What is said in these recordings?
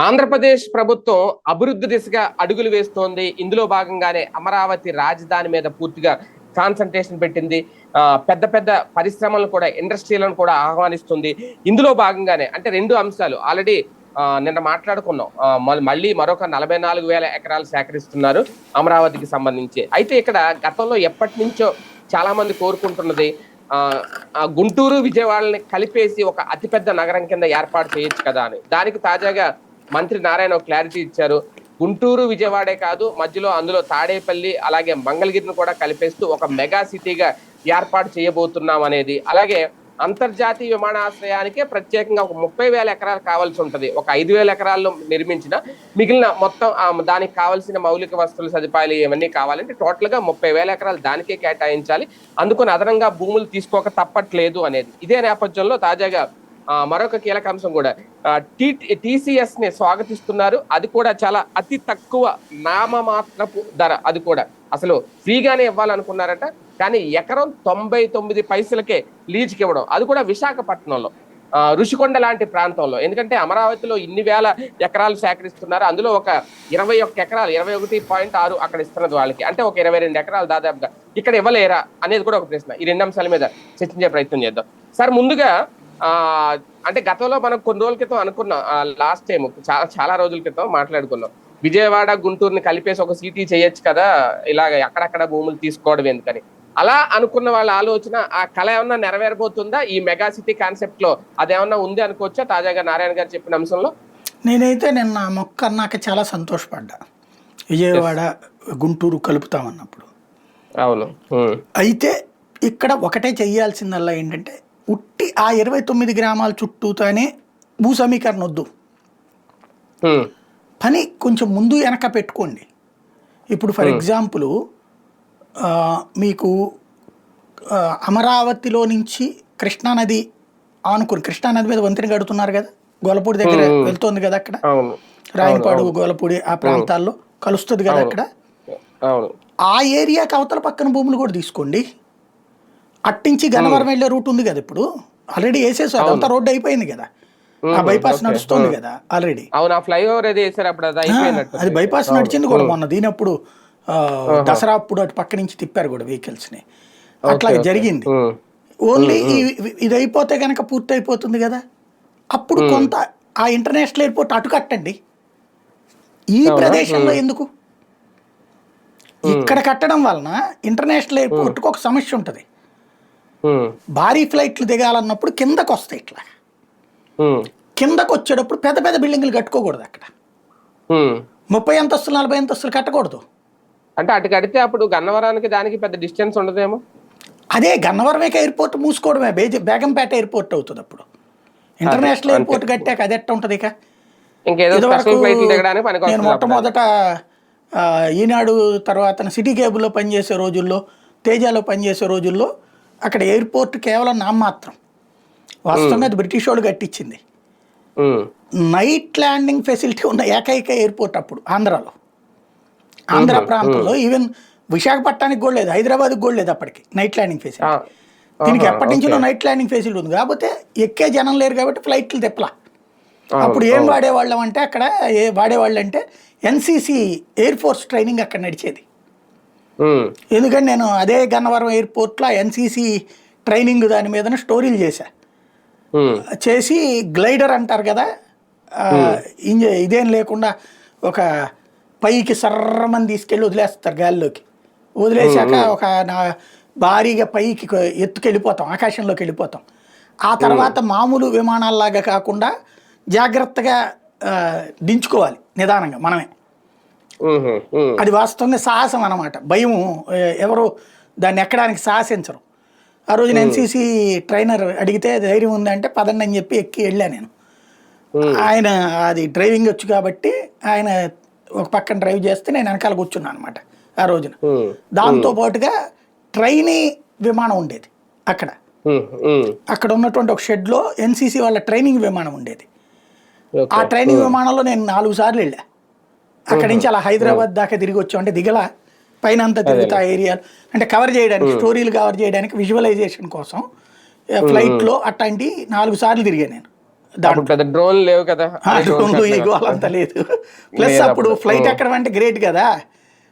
ఆంధ్రప్రదేశ్ ప్రభుత్వం అభివృద్ధి దిశగా అడుగులు వేస్తోంది. ఇందులో భాగంగానే అమరావతి రాజధాని మీద పూర్తిగా కాన్సంట్రేషన్ పెట్టింది. పెద్ద పెద్ద పరిశ్రమలను కూడా, ఇండస్ట్రీలను కూడా ఆహ్వానిస్తుంది. ఇందులో భాగంగానే అంటే రెండు అంశాలు ఆల్రెడీ నిన్న మాట్లాడుకున్నాం. మళ్ళీ మరొక 44,000 ఎకరాలు సేకరిస్తున్నారు అమరావతికి సంబంధించి. అయితే ఇక్కడ గతంలో ఎప్పటి నుంచో చాలా మంది కోరుకుంటున్నది గుంటూరు విజయవాడని కలిపేసి ఒక అతిపెద్ద నగరం కింద ఏర్పాటు చేయొచ్చు కదా అని. దానికి తాజాగా మంత్రి నారాయణ ఒక క్లారిటీ ఇచ్చారు. గుంటూరు విజయవాడే కాదు, మధ్యలో అందులో తాడేపల్లి అలాగే మంగళగిరిని కూడా కలిపేస్తూ ఒక మెగా సిటీగా ఏర్పాటు చేయబోతున్నాం అనేది. అలాగే అంతర్జాతీయ విమానాశ్రయానికే ప్రత్యేకంగా ఒక 30,000 ఎకరాలు కావాల్సి ఉంటుంది. ఒక 5,000 ఎకరాల్లో నిర్మించిన మిగిలిన మొత్తం దానికి కావాల్సిన మౌలిక వస్తువులు, సదుపాయాలు ఇవన్నీ కావాలంటే టోటల్ గా 30,000 ఎకరాలు దానికే కేటాయించాలి. అందుకని అదనంగా భూములు తీసుకోక తప్పట్లేదు అనేది. ఇదే నేపథ్యంలో తాజాగా మరొక కీలక అంశం కూడా TCS ని స్వాగతిస్తున్నారు. అది కూడా చాలా అతి తక్కువ నామమాత్రపు ధర. అది కూడా అసలు ఫ్రీగానే ఇవ్వాలనుకున్నారట. కానీ ఎకరం 99 పైసలకే లీజుకి ఇవ్వడం, అది కూడా విశాఖపట్నంలో ఋషికొండ లాంటి ప్రాంతంలో. ఎందుకంటే అమరావతిలో ఇన్ని వేల ఎకరాలు సేకరిస్తున్నారు. అందులో ఒక 21 ఎకరాలు 21.6 అక్కడ ఇస్తున్నది వాళ్ళకి. అంటే ఒక 22 ఎకరాలు దాదాపుగా ఇక్కడ ఇవ్వలేరా అనేది కూడా ఒక ప్రశ్న. ఈ రెండు అంశాల మీద చర్చించే ప్రయత్నం చేద్దాం. సార్, ముందుగా అంటే గతంలో మనం కొన్ని రోజుల క్రితం అనుకున్నాం, లాస్ట్ టైం చాలా రోజుల క్రితం మాట్లాడుకున్నాం, విజయవాడ గుంటూరుని కలిపేసి ఒక సిటీ చేయొచ్చు కదా, ఇలాగ అక్కడక్కడ భూములు తీసుకోవడం ఎందుకని. అలా అనుకున్న వాళ్ళ ఆలోచన, ఆ కళ ఏమన్నా నెరవేరబోతుందా ఈ మెగా సిటీ కాన్సెప్ట్ లో? అదేమన్నా ఉంది అనుకోవచ్చా తాజాగా నారాయణ గారు చెప్పిన అంశంలో? నేనైతే నిన్న మొక్క అన్నాక చాలా సంతోషపడ్డా, విజయవాడ గుంటూరు కలుపుతామన్నప్పుడు. అవును. అయితే ఇక్కడ ఒకటే చెయ్యాల్సిందల్లా ఏంటంటే, ఉట్టి ఆ 29 గ్రామాల చుట్టూతోనే భూ సమీకరణ వద్దు, పని కొంచెం ముందు వెనక పెట్టుకోండి. ఇప్పుడు ఫర్ ఎగ్జాంపుల్ మీకు అమరావతిలో నుంచి కృష్ణానది ఆనుకుని, కృష్ణానది మీద వంతెన కడుతున్నారు కదా, గొల్లపూడి దగ్గర వెళ్తోంది కదా, అక్కడ రాయనపాడు గోలపూడి ఆ ప్రాంతాల్లో కలుస్తుంది కదా అక్కడ. ఆ ఏరియాకి అవతల పక్కన భూములు కూడా తీసుకోండి. అట్టించి గన్నవరం వెళ్ళే రూట్ ఉంది కదా, ఇప్పుడు ఆల్రెడీ వేసేసారు, అంతా రోడ్డు అయిపోయింది కదా, ఆ బైపాస్ నడుస్తుంది కదా ఆల్రెడీ. అది బైపాస్ నడిచింది కూడా మొన్న దీనప్పుడు, దసరా అప్పుడు అటు పక్క నుంచి తిప్పారు కూడా వెహికల్స్ ని. అట్లా జరిగింది. ఓన్లీ ఇది అయిపోతే కనుక పూర్తి అయిపోతుంది కదా, అప్పుడు కొంత ఆ ఇంటర్నేషనల్ ఎయిర్పోర్ట్ అటు కట్టండి. ఈ ప్రదేశంలో ఎందుకు? ఇక్కడ కట్టడం వలన ఇంటర్నేషనల్ ఎయిర్పోర్ట్కి ఒక సమస్య ఉంటుంది. భారీ ఫ్లైట్లు దిగాలన్నప్పుడు కిందకు వస్తాయి. ఇట్లా కిందకు వచ్చేటప్పుడు పెద్ద పెద్ద బిల్డింగ్లు కట్టుకోకూడదు. అక్కడ 30 అంతస్తులు 40 అంతస్తులు కట్టకూడదు. అంటే అటు కడితే అప్పుడు గన్నవరానికి దానికి పెద్ద డిస్టెన్స్ ఉండదేమో. అదే గన్నవరమే ఎయిర్పోర్ట్ మూసుకోవడమే, బేగంపేట ఎయిర్పోర్ట్ అవుతుంది. అప్పుడు ఇంటర్నేషనల్ ఎయిర్పోర్ట్ కట్టాక అది ఎట్ట ఉంటుంది? ఇక నేను మొట్టమొదట ఈనాడు తర్వాత సిటీ కేబుల్లో పనిచేసే రోజుల్లో, తేజాలో పనిచేసే రోజుల్లో అక్కడ ఎయిర్పోర్ట్ కేవలం నామమాత్రం. వాస్తవంగా అది బ్రిటిష్ వాళ్ళు కట్టించింది. నైట్ ల్యాండింగ్ ఫెసిలిటీ ఉన్న ఏకైక ఎయిర్పోర్ట్ అప్పుడు ఆంధ్రాలో, ఆంధ్ర ప్రాంతంలో. ఈవెన్ విశాఖపట్నానికి కూడా లేదు, హైదరాబాద్కి కూడా లేదు అప్పటికి నైట్ ల్యాండింగ్ ఫెసిలిటీ. దీనికి ఎప్పటి నుంచో నైట్ ల్యాండింగ్ ఫెసిలిటీ ఉంది, కాకపోతే ఎక్కే జనం లేరు కాబట్టి ఫ్లైట్లు తెప్పలా. అప్పుడు ఏం వాడేవాళ్ళం అంటే, అక్కడ వాడేవాళ్ళు అంటే NCC ఎయిర్ ఫోర్స్ ట్రైనింగ్ అక్కడ నడిచేది. ఎందుకంటే నేను అదే గన్నవరం ఎయిర్పోర్ట్లో NCC ట్రైనింగ్ దాని మీద స్టోరీలు చేసి గ్లైడర్ అంటారు కదా, ఇదేం లేకుండా ఒక పైకి సర్రమని తీసుకెళ్ళి వదిలేస్తారు గాలిలోకి. వదిలేశాక ఒక భారీగా పైకి ఎత్తుకెళ్ళిపోతాం, ఆకాశంలోకి వెళ్ళిపోతాం. ఆ తర్వాత మామూలు విమానాల్లాగా కాకుండా జాగ్రత్తగా దించుకోవాలి నిదానంగా మనమే. అది వాస్తవంగా సాహసం అన్నమాట. భయం, ఎవరు దాన్ని ఎక్కడానికి సాహసించరు. ఆ రోజున NCC ట్రైనర్ అడిగితే ధైర్యం ఉందంటే పదండి అని చెప్పి ఎక్కి వెళ్ళా నేను. ఆయన అది డ్రైవింగ్ వచ్చు కాబట్టి ఆయన ఒక పక్కన డ్రైవ్ చేస్తే నేను వెనకాల కూర్చున్నాను అనమాట ఆ రోజున. దాంతో పాటుగా ట్రైనీ విమానం ఉండేది అక్కడ. అక్కడ ఉన్నటువంటి ఒక షెడ్లో NCC వాళ్ళ ట్రైనింగ్ విమానం ఉండేది. ఆ ట్రైనింగ్ విమానంలో నేను 4 సార్లు వెళ్ళా. అక్కడి నుంచి అలా హైదరాబాద్ దాకా తిరిగి వచ్చాం. అంటే దిగల పైన అంతా తిరుగుతా ఏరియాలు, అంటే కవర్ చేయడానికి, స్టోరీలు కవర్ చేయడానికి, విజువలైజేషన్ కోసం ఫ్లైట్లో అట్లాంటి 4 సార్లు తిరిగాను నేను అప్పుడు పెద్ద డ్రోన్ లేవు కదా, డ్రోన్లు ఈ గోలంతా లేదు. ప్లస్ అప్పుడు ఫ్లైట్ ఎక్కడం అంటే గ్రేట్ కదా.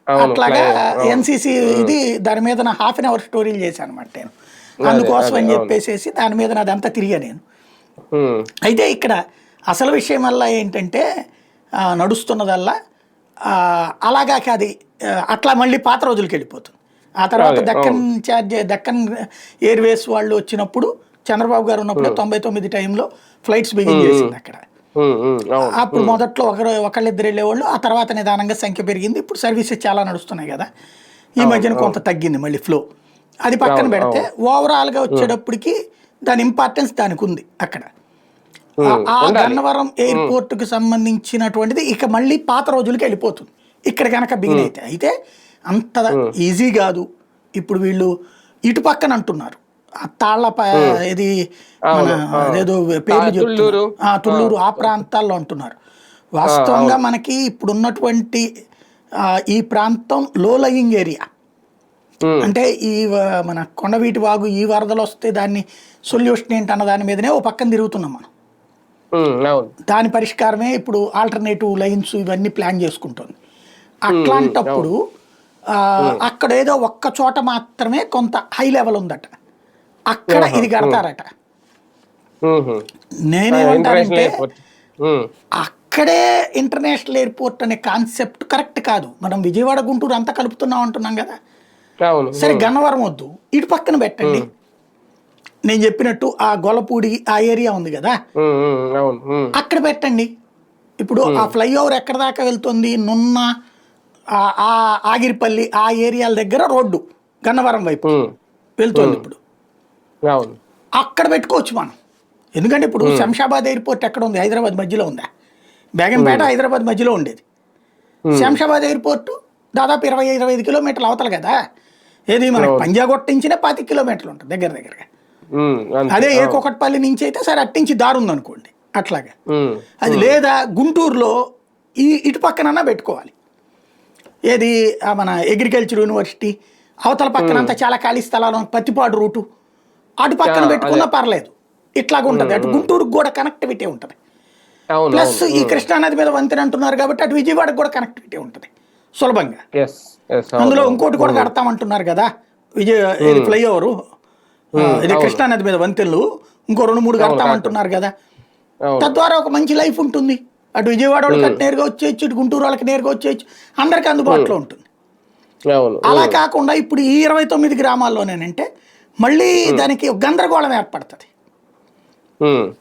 అట్లాగా ఎన్సీసీ ఇది దాని మీద నా ½ స్టోరీలు చేశాను అనమాట నేను. అందుకోసం అని చెప్పేసి దాని మీద నాదంతా తిరిగా నేను. అయితే ఇక్కడ అసలు విషయం వల్ల ఏంటంటే నడుస్తున్నదల్లా అలాగా కాదు, అట్లా మళ్ళీ పాత రోజులకి వెళ్ళిపోతుంది. ఆ తర్వాత దక్కన్ ఎయిర్వేస్ వాళ్ళు వచ్చినప్పుడు, చంద్రబాబు గారు ఉన్నప్పుడు 99 టైంలో ఫ్లైట్స్ బిగిన్ చేసింది అక్కడ. అప్పుడు మొదట్లో ఒకళ్ళిద్దరు వెళ్ళేవాళ్ళు, ఆ తర్వాత నిదానంగా సంఖ్య పెరిగింది. ఇప్పుడు సర్వీసెస్ చాలా నడుస్తున్నాయి కదా, ఈ మధ్యన కొంత తగ్గింది మళ్ళీ ఫ్లో. అది పక్కన పెడితే ఓవరాల్గా వచ్చేటప్పటికి దాని ఇంపార్టెన్స్ దానికి ఉంది అక్కడ. ఆ గన్నవరం ఎయిర్పోర్ట్కి సంబంధించినటువంటిది ఇక మళ్ళీ పాత రోజులకి వెళ్ళిపోతుంది ఇక్కడ కనుక బిగిన్ అయితే అంత ఈజీ కాదు. ఇప్పుడు వీళ్ళు ఇటు పక్కన అంటున్నారు తాళ్ళ ఇది మన ఏదో పేర్లు చెప్తున్నారు, తుళ్ళూరు ఆ ప్రాంతాల్లో అంటున్నారు. వాస్తవంగా మనకి ఇప్పుడున్నటువంటి ఈ ప్రాంతం లో లయింగ్ ఏరియా. అంటే ఈ మన కొండవీటి వాగు ఈ వరదలు వస్తే దాన్ని సొల్యూషన్ ఏంటన్న దాని మీదనే ఓ పక్కన తిరుగుతున్నాం మనం. దాని పరిష్కారమే ఇప్పుడు ఆల్టర్నేటివ్ లైన్స్ ఇవన్నీ ప్లాన్ చేసుకుంటుంది. అట్లాంటప్పుడు అక్కడ ఏదో ఒక్క చోట మాత్రమే కొంత హై లెవెల్ ఉందట, అక్కడ ఇది కడతారట. నేనేమంటానంటే అక్కడే ఇంటర్నేషనల్ ఎయిర్పోర్ట్ అనే కాన్సెప్ట్ కరెక్ట్ కాదు. మనం విజయవాడ గుంటూరు అంతా కలుపుతున్నాం అంటున్నాం కదా. సరే గన్నవరం వద్దు, ఇటు పక్కన పెట్టండి. నేను చెప్పినట్టు ఆ గొల్లపూడి ఆ ఏరియా ఉంది కదా, అక్కడ పెట్టండి. ఇప్పుడు ఆ ఫ్లైఓవర్ ఎక్కడ దాకా వెళ్తుంది, నున్న ఆగిరిపల్లి ఆ ఏరియాల దగ్గర రోడ్డు గన్నవరం వైపు వెళ్తుంది. ఇప్పుడు అక్కడ పెట్టుకోవచ్చు మనం. ఎందుకంటే ఇప్పుడు శంషాబాద్ ఎయిర్పోర్ట్ ఎక్కడ ఉంది, హైదరాబాద్ మధ్యలో ఉందా? బేగంపేట హైదరాబాద్ మధ్యలో ఉండేది. శంషాబాద్ ఎయిర్పోర్టు దాదాపు 20-25 కిలోమీటర్లు అవతల కదా. ఏది మనకి పంజాగొట్టించిన 25 కిలోమీటర్లు ఉంటుంది దగ్గర దగ్గరగా. అదే ఏకొకటిపల్లి నుంచి అయితే సరే అట్టించి దారి ఉందనుకోండి అట్లాగా. అది లేదా గుంటూరులో ఇటు పక్కనన్నా పెట్టుకోవాలి. ఏది మన అగ్రికల్చర్ యూనివర్సిటీ అవతల పక్కనంతా చాలా ఖాళీ స్థలాలు, పత్తిపాడు రూటు అటు పక్కన పెట్టుకున్నా పర్లేదు. ఇట్లాగా ఉంటుంది. అటు గుంటూరుకు కూడా కనెక్టివిటీ ఉంటుంది. ప్లస్ ఈ కృష్ణానది మీద వంతెన అంటున్నారు కాబట్టి అటు విజయవాడకు కూడా కనెక్టివిటీ ఉంటుంది సులభంగా. అందులో ఇంకోటి కూడా కడతామంటున్నారు కదా, ఇది ఫ్లైఓవరు, ఇది కృష్ణానది మీద వంతెనలు ఇంకో 2-3 కడతామంటున్నారు కదా. తద్వారా ఒక మంచి లైఫ్ ఉంటుంది. అటు విజయవాడ వాళ్ళకి నేరుగా వచ్చేయచ్చు, ఇటు గుంటూరు వాళ్ళకి నేరుగా వచ్చేయచ్చు, అందరికి అందుబాటులో ఉంటుంది. అలా కాకుండా ఇప్పుడు ఈ 29 గ్రామాల్లోనేనంటే మళ్ళీ దానికి గందరగోళం ఏర్పడుతుంది.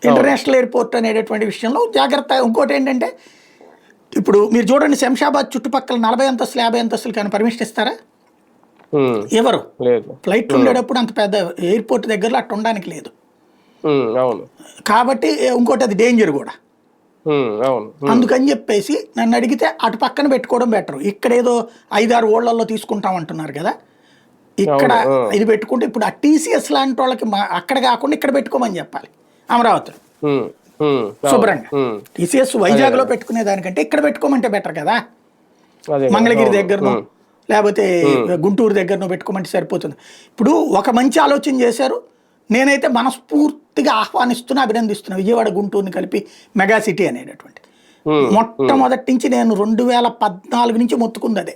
ఇంటర్నేషనల్ ఎయిర్పోర్ట్ అనేటటువంటి విషయంలో జాగ్రత్త. ఇంకోటి ఏంటంటే ఇప్పుడు మీరు చూడండి, శంషాబాద్ చుట్టుపక్కల 40 అంతస్తులు 50 అంతస్తులు కానీ పర్మిషన్ ఇస్తారా? ఎవరు? ఫ్లైట్ ఉండేటప్పుడు అంత పెద్ద ఎయిర్పోర్ట్ దగ్గరలో అట్లా ఉండడానికి లేదు కాబట్టి. ఇంకోటి అది డేంజర్ కూడా. అందుకని చెప్పేసి నన్ను అడిగితే అటు పక్కన పెట్టుకోవడం బెటర్. ఇక్కడ ఏదో 5-6 ఓళ్లలో తీసుకుంటాం అంటున్నారు కదా, ఇక్కడ ఇది పెట్టుకుంటే ఇప్పుడు ఆ టీసీఎస్ లాంటి వాళ్ళకి అక్కడ కాకుండా ఇక్కడ పెట్టుకోమని చెప్పాలి. అమరావతిలో శుభ్రంగా టీసీఎస్ వైజాగ్ లో పెట్టుకునే దానికంటే ఇక్కడ పెట్టుకోమంటే బెటర్ కదా. మంగళగిరి దగ్గరను లేకపోతే గుంటూరు దగ్గరను పెట్టుకోమంటే సరిపోతుంది. ఇప్పుడు ఒక మంచి ఆలోచన చేశారు. నేనైతే మనస్ఫూర్తిగా ఆహ్వానిస్తున్నా, అభినందిస్తున్నా విజయవాడ గుంటూరుని కలిపి మెగా సిటీ అనేటటువంటి. మొట్టమొదటి నుంచి నేను 2014 నుంచి మొత్తుకుంది అదే.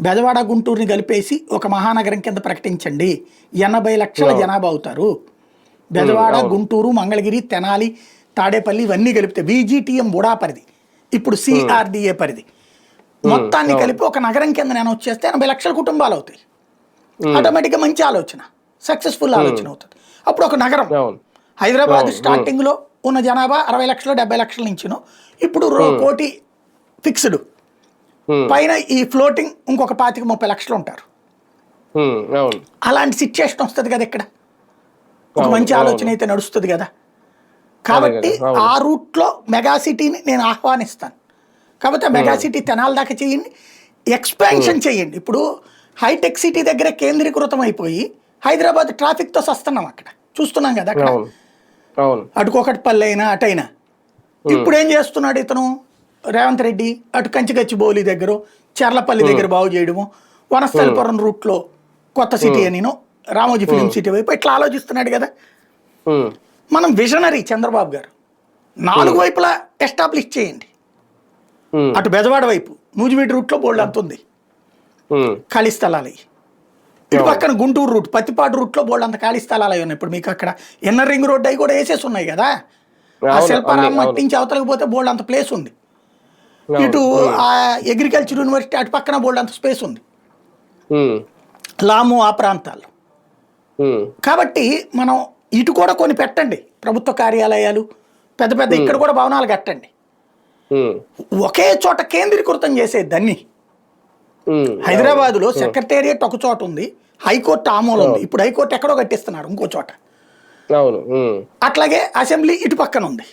బెజవాడ గుంటూరుని కలిపేసి ఒక మహానగరం కింద ప్రకటించండి. 80 లక్షల జనాభా అవుతారు. బెజవాడ, గుంటూరు, మంగళగిరి, తెనాలి, తాడేపల్లి ఇవన్నీ కలిపితే బీజీటీఎం బుడా పరిధి, ఇప్పుడు సిఆర్డిఏ పరిధి మొత్తాన్ని కలిపి ఒక నగరం కింద నేను వచ్చేస్తే 80 లక్షల కుటుంబాలు అవుతాయి. ఆటోమేటిక్గా మంచి ఆలోచన, సక్సెస్ఫుల్ ఆలోచన అవుతుంది. అప్పుడు ఒక నగరం. హైదరాబాద్ స్టార్టింగ్ లో ఉన్న జనాభా 60 లక్షలు 70 లక్షల నుంచినో ఇప్పుడు 1 కోటి ఫిక్స్డ్, పైన ఈ ఫ్లోటింగ్ ఇంకొక 25-30 లక్షలు ఉంటారు. అలాంటి సిచ్యుయేషన్ వస్తుంది కదా ఇక్కడ. ఒక మంచి ఆలోచన అయితే నడుస్తుంది కదా. కాబట్టి ఆ రూట్లో మెగా సిటీని నేను ఆహ్వానిస్తాను. కాబట్టి మెగా సిటీ తెనాల దాకా చేయండి, ఎక్స్పాన్షన్ చేయండి. ఇప్పుడు హైటెక్ సిటీ దగ్గర కేంద్రీకృతం అయిపోయి హైదరాబాద్ ట్రాఫిక్తో సస్తున్నాం అక్కడ, చూస్తున్నాం కదా అక్కడ. అటుకొకటిపల్లి అయినా అటైనా ఇప్పుడు ఏం చేస్తున్నాడు ఇతను రేవంత్ రెడ్డి, అటు కంచిగచ్చిబౌలి దగ్గర చెర్లపల్లి దగ్గర బాగు చేయడము, వనస్థలిపురం రూట్లో కొత్త సిటీ అనిను, రామోజీ ఫిలిం సిటీ వైపు ఇట్లా ఆలోచిస్తున్నాడు కదా. మనం విజనరీ చంద్రబాబు గారు 4 వైపులా ఎస్టాబ్లిష్ చేయండి. అటు బెజవాడ వైపు నూజివీడు రూట్లో బోల్డ్ అంత ఉంది ఖాళీ స్థలాలు. ఇటు పక్కన గుంటూరు రూట్ పత్తిపాడు రూట్లో బోల్డ్ అంత ఖాళీ స్థలాలు అయి ఉన్నాయి. ఇప్పుడు మీకు అక్కడ ఇన్నర్ రింగ్ రోడ్ అవి కూడా వేసేసి ఉన్నాయి కదా. ఆ శిల్పారామం మట్టించి అవతలకి పోతే బోల్డ్ అంత ప్లేస్ ఉంది. ఇటు ఆ అగ్రికల్చర్ యూనివర్సిటీ అటు పక్కన బోల్డ్ అంత స్పేస్ ఉంది లాము ఆ ప్రాంతాల్లో. కాబట్టి మనం ఇటు కూడా కొన్ని పెట్టండి, ప్రభుత్వ కార్యాలయాలు పెద్ద పెద్ద ఇక్కడ కూడా భవనాలు కట్టండి. ఒకే చోట కేంద్రీకృతం చేసేది దాన్ని. హైదరాబాద్లో సెక్రటేరియట్ ఒక చోట ఉంది, హైకోర్టు ఆమూల ఉంది. ఇప్పుడు హైకోర్టు ఎక్కడో కట్టిస్తున్నారు ఇంకో చోట. అట్లాగే అసెంబ్లీ ఇటు పక్కన ఉంది.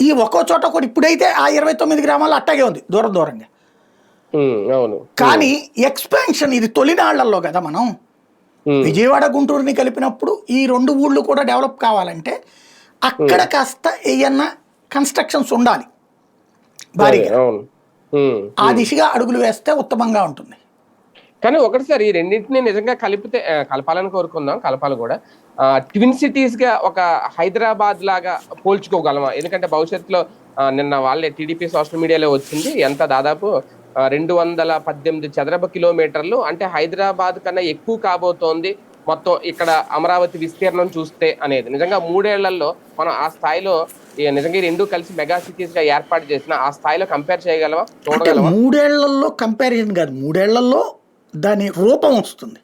ఈ ఒక్కో చోట కూడా ఇప్పుడైతే ఆ 29 గ్రామాలు అట్టాగే ఉంది దూరం దూరంగా. కానీ ఎక్స్పాన్షన్ ఇది తొలినాళ్లలో కదా. మనం విజయవాడ గుంటూరుని కలిపినప్పుడు ఈ 2 ఊళ్ళు కూడా డెవలప్ కావాలంటే అక్కడ కాస్త ఏమన్నా కన్స్ట్రక్షన్స్ ఉండాలి భారీగా. ఆ దిశగా అడుగులు వేస్తే ఉత్తమంగా ఉంటుంది. కానీ ఒకటిసారి ఈ రెండింటిని నిజంగా కలపాలని కోరుకుందాం, కలపాలి కూడా. ట్విన్ సిటీస్ గా ఒక హైదరాబాద్ లాగా పోల్చుకోగలమా? ఎందుకంటే భవిష్యత్తులో నిన్న వాళ్ళే టీడీపీ సోషల్ మీడియాలో వచ్చింది ఎంత దాదాపు 218 చదరపు కిలోమీటర్లు, అంటే హైదరాబాద్ కన్నా ఎక్కువ కాబోతోంది మొత్తం ఇక్కడ అమరావతి విస్తీర్ణం చూస్తే అనేది. నిజంగా 3 ఏళ్లలో మనం ఆ స్థాయిలో నిజంగా 2 కలిసి మెగా సిటీస్ గా ఏర్పాటు చేసిన ఆ స్థాయిలో కంపేర్ చేయగలవా, చూడగలవా? 3 ఏళ్లలో కంపారిజన్ కాదు, 3 ఏళ్లలో దాని రూపం వస్తుంది.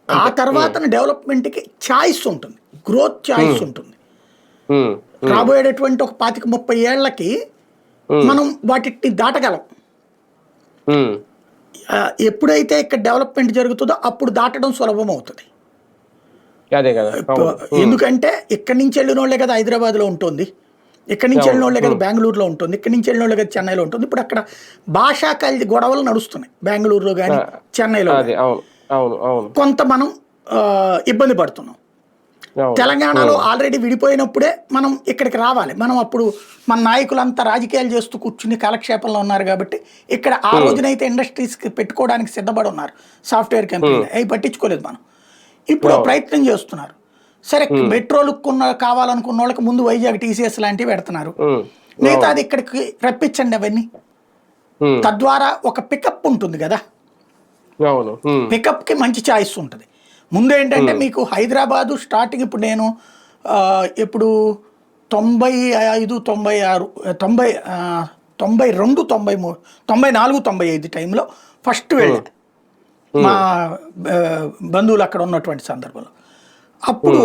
ఆ తర్వాత డెవలప్మెంట్కి ఛాయిస్ ఉంటుంది, గ్రోత్ ఛాయిస్ ఉంటుంది. రాబోయేటటువంటి ఒక 25-30 ఏళ్లకి మనం వాటిని దాటగలం. ఎప్పుడైతే ఇక్కడ డెవలప్మెంట్ జరుగుతుందో అప్పుడు దాటడం సులభం అవుతుంది. ఎందుకంటే ఇక్కడి నుంచి వెళ్ళిన వాళ్ళే కదా హైదరాబాద్లో ఉంటుంది, ఇక్కడి నుంచి వెళ్ళిన వాళ్ళే కదా బెంగళూరులో ఉంటుంది, ఇక్కడి నుంచి వెళ్ళిన వాళ్ళే కదా చెన్నైలో ఉంటుంది. ఇప్పుడు అక్కడ భాషా కలిసి గొడవలు నడుస్తున్నాయి బెంగళూరులో కానీ చెన్నైలో. కొంత మనం ఇబ్బంది పడుతున్నాం. తెలంగాణలో ఆల్రెడీ విడిపోయినప్పుడే మనం ఇక్కడికి రావాలి. మనం అప్పుడు మన నాయకులంతా రాజకీయాలు చేస్తూ కూర్చుని కాలక్షేపంలో ఉన్నారు కాబట్టి ఇక్కడ ఆ రోజునైతే ఇండస్ట్రీస్కి పెట్టుకోవడానికి సిద్ధపడి ఉన్నారు సాఫ్ట్వేర్ కంపెనీలు, అవి పట్టించుకోలేదు. మనం ఇప్పుడు ప్రయత్నం చేస్తున్నారు. సరే మెట్రోలు కావాలనుకున్న వాళ్ళకి ముందు వైజాగ్ టీసీఎస్ లాంటివి పెడుతున్నారు, మిగతా అది ఇక్కడికి రప్పించండి అవన్నీ. తద్వారా ఒక పికప్ ఉంటుంది కదా, పికప్కి మంచి ఛాయిస్ ఉంటుంది. ముందు ఏంటంటే మీకు హైదరాబాదు స్టార్టింగ్ ఇప్పుడు నేను ఇప్పుడు 95, 96, 92, 93, 94, 95 టైంలో ఫస్ట్ వెళ్ళా మా బంధువులు అక్కడ ఉన్నటువంటి సందర్భంలో. అప్పుడు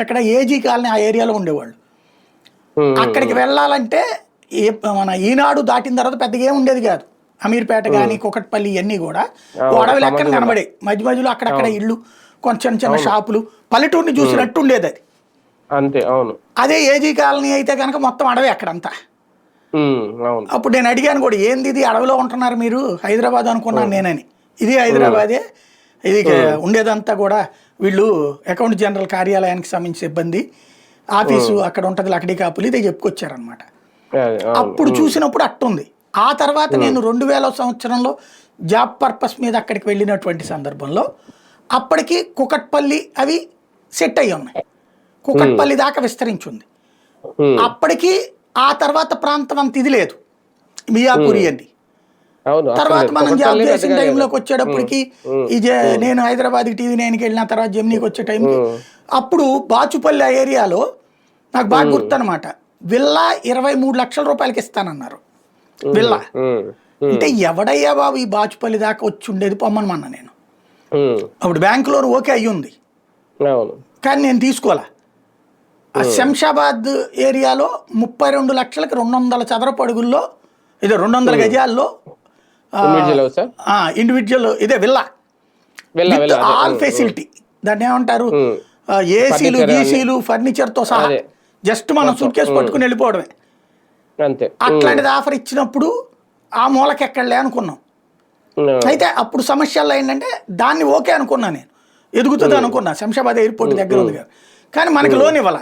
ఎక్కడ ఏజీ కాలనీ ఆ ఏరియాలో ఉండేవాళ్ళు. అక్కడికి వెళ్ళాలంటే మన ఈనాడు దాటిన తర్వాత పెద్దగా ఏమి ఉండేది కాదు. అమీర్పేట కానీ కుకట్పల్లి ఇవన్నీ కూడా అడవి లెక్కన కనబడే, మధ్య మధ్యలో అక్కడక్కడ ఇళ్ళు, కొంచెం చిన్న షాపులు, పల్లెటూరుని చూసినట్టు ఉండేది అది. అంతే. అవును. అదే ఏజీ కాలనీ అయితే కనుక మొత్తం అడవి అక్కడంతా. అప్పుడు నేను అడిగాను కూడా, ఏంది ఇది అడవిలో ఉంటున్నారు మీరు, హైదరాబాద్ అనుకున్నాను నేనని. ఇది హైదరాబాదే, ఇది ఉండేదంతా కూడా వీళ్ళు అకౌంట్ జనరల్ కార్యాలయానికి సంబంధించిన సిబ్బంది ఆఫీసు అక్కడ ఉంటుంది, లకడీ కాపులు, ఇదే చెప్పుకొచ్చారనమాట. అప్పుడు చూసినప్పుడు అట్టుంది. ఆ తర్వాత నేను 2000 సంవత్సరంలో జాబ్ పర్పస్ మీద అక్కడికి వెళ్ళినటువంటి సందర్భంలో అప్పటికి కుకట్పల్లి అవి సెట్ అయ్యి ఉన్నాయి, కుకట్పల్లి దాకా విస్తరించింది. అప్పటికి ఆ తర్వాత ప్రాంతం అంత ఇది లేదు, మియాపూరి అని. తర్వాత మనం జాబ్ చేసిన టైంలోకి వచ్చేటప్పటికి నేను హైదరాబాద్కి TV9కి వెళ్ళిన తర్వాత జెమినీకి వచ్చే టైంకి అప్పుడు బాచుపల్లి ఆ ఏరియాలో నాకు బాగా గుర్తు అనమాట, విల్లా 23 లక్షల రూపాయలకి ఇస్తానన్నారు. విల్లా అంటే ఎవడయ్యా బాబు ఈ బాచుపల్లి దాకా వచ్చి ఉండేది, పొమ్మనమన్నా నేను. అప్పుడు బ్యాంక్ లోన్ ఓకే అయ్యింది, కానీ నేను తీసుకోవాలా. ఆ శంషాబాద్ ఏరియాలో 32 లక్షలకి 200 చదరపు అడుగుల్లో, ఇదే 200 గజాల్లో ఇండివిజువల్ ఇదే విల్లా విత్ ఆల్ ఫెసిలిటీ. దాన్ని ఏమంటారు, ఏసీలు గీసీలు ఫర్నిచర్తో సహా, జస్ట్ మనం సూట్ కేసు పట్టుకుని వెళ్ళిపోవడమే. అట్లాంటిది ఆఫర్ ఇచ్చినప్పుడు ఆ మూలకి ఎక్కడలే అనుకున్నాం. అయితే అప్పుడు సమస్యల్లో ఏంటంటే దాన్ని ఓకే అనుకున్నా, నేను ఎదుగుతుంది అనుకున్నా, శంషాబాద్ ఎయిర్పోర్ట్ దగ్గర ఉంది కదా. కానీ మనకి లోన్ ఇవ్వాలి,